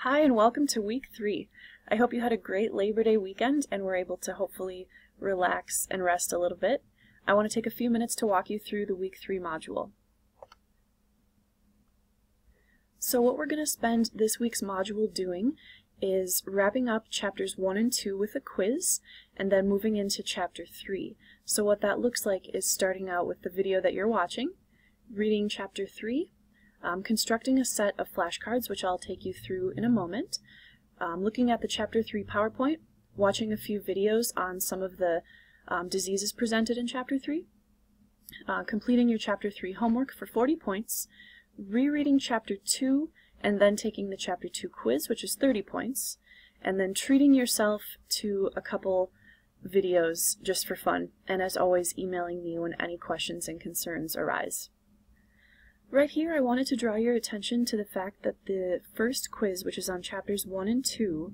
Hi and welcome to week 3. I hope you had a great Labor Day weekend and were able to hopefully relax and rest a little bit. I want to take a few minutes to walk you through the week 3 module. So what we're going to spend this week's module doing is wrapping up chapters 1 and 2 with a quiz and then moving into chapter 3. So what that looks like is starting out with the video that you're watching, reading chapter 3, constructing a set of flashcards, which I'll take you through in a moment, looking at the Chapter 3 PowerPoint, watching a few videos on some of the diseases presented in Chapter 3, completing your Chapter 3 homework for 40 points, rereading Chapter 2, and then taking the Chapter 2 quiz, which is 30 points, and then treating yourself to a couple videos just for fun, and as always, emailing me when any questions and concerns arise. Right here, I wanted to draw your attention to the fact that the first quiz, which is on chapters 1 and 2,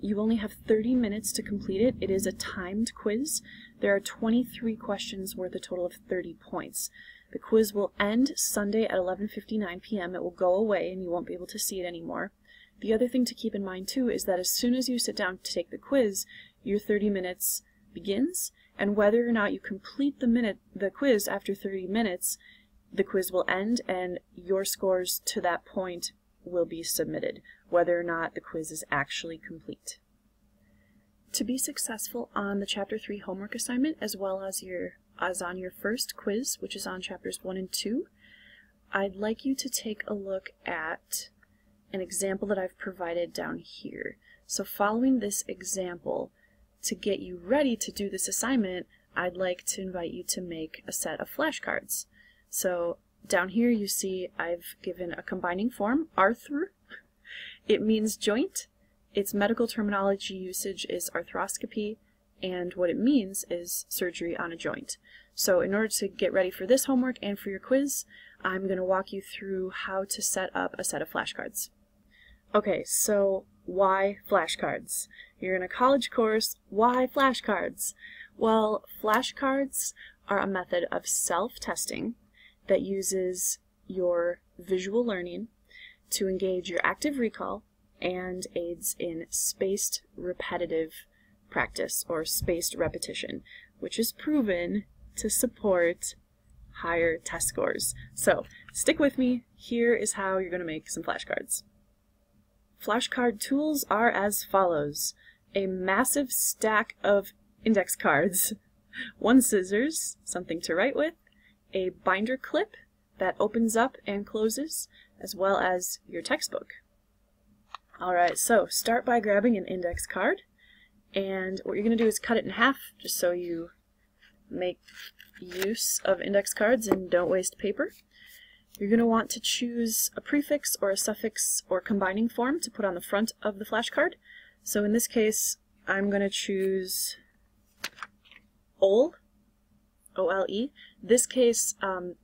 you only have 30 minutes to complete it. It is a timed quiz. There are 23 questions worth a total of 30 points. The quiz will end Sunday at 11:59 p.m. It will go away and you won't be able to see it anymore. The other thing to keep in mind too is that as soon as you sit down to take the quiz, your 30 minutes begins, and whether or not you complete the quiz after 30 minutes, the quiz will end and your scores to that point will be submitted, whether or not the quiz is actually complete. To be successful on the Chapter 3 homework assignment, as well as on your first quiz, which is on chapters 1 and 2, I'd like you to take a look at an example that I've provided down here. So following this example, to get you ready to do this assignment, I'd like to invite you to make a set of flashcards. So down here you see I've given a combining form, arthr. It means joint. Its medical terminology usage is arthroscopy, and what it means is surgery on a joint. So in order to get ready for this homework and for your quiz, I'm going to walk you through how to set up a set of flashcards. Okay, so why flashcards? You're in a college course, why flashcards? Well, flashcards are a method of self-testing that uses your visual learning to engage your active recall and aids in spaced repetitive practice or spaced repetition, which is proven to support higher test scores. So stick with me. Here is how you're going to make some flashcards. Flashcard tools are as follows: a massive stack of index cards, one scissors, something to write with, a binder clip that opens up and closes, as well as your textbook. Alright, so start by grabbing an index card, and what you're going to do is cut it in half, just so you make use of index cards and don't waste paper. You're going to want to choose a prefix or a suffix or combining form to put on the front of the flashcard. So in this case, I'm going to choose OLE. O-L-E. This case,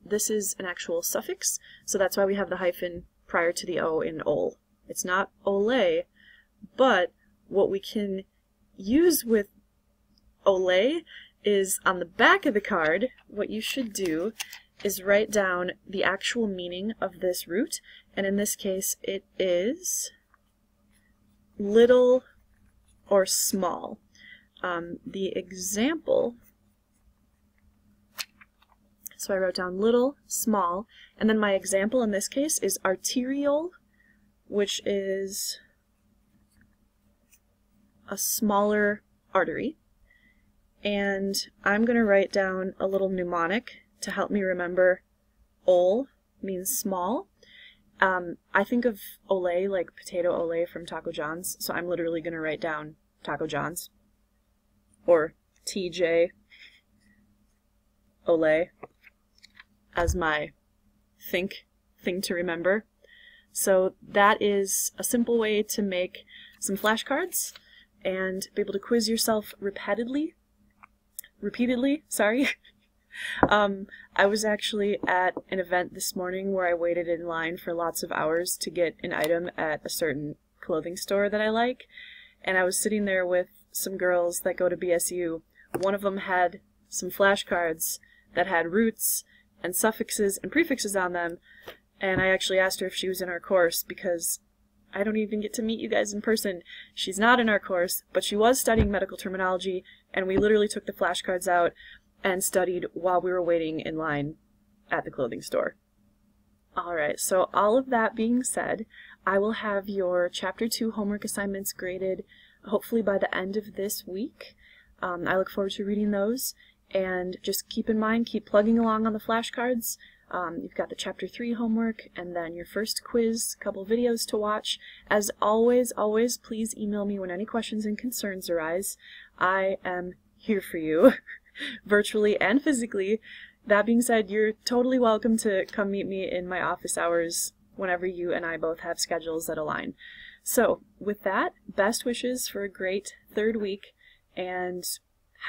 this is an actual suffix, so that's why we have the hyphen prior to the O in OLE. It's not ole, but what we can use with ole is on the back of the card, what you should do is write down the actual meaning of this root, and in this case it is little or small. The example, so I wrote down little, small, and then my example in this case is arteriole, which is a smaller artery. And I'm going to write down a little mnemonic to help me remember ole means small. I think of ole like potato ole from Taco John's, so I'm literally going to write down Taco John's, or TJ ole, as my thing to remember. So that is a simple way to make some flashcards and be able to quiz yourself repeatedly. I was actually at an event this morning where I waited in line for lots of hours to get an item at a certain clothing store that I like, and I was sitting there with some girls that go to BSU. One of them had some flashcards that had roots and suffixes and prefixes on them, and I actually asked her if she was in our course because I don't even get to meet you guys in person. She's not in our course, but she was studying medical terminology, and we literally took the flashcards out and studied while we were waiting in line at the clothing store. Alright, so all of that being said, I will have your Chapter 2 homework assignments graded hopefully by the end of this week. I look forward to reading those, and just keep in mind, keep plugging along on the flashcards. You've got the Chapter 3 homework, and then your first quiz, a couple videos to watch. As always, please email me when any questions and concerns arise. I am here for you, virtually and physically. That being said, you're totally welcome to come meet me in my office hours whenever you and I both have schedules that align. So, with that, best wishes for a great third week, and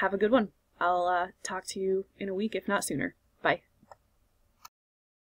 have a good one. I'll talk to you in a week, if not sooner.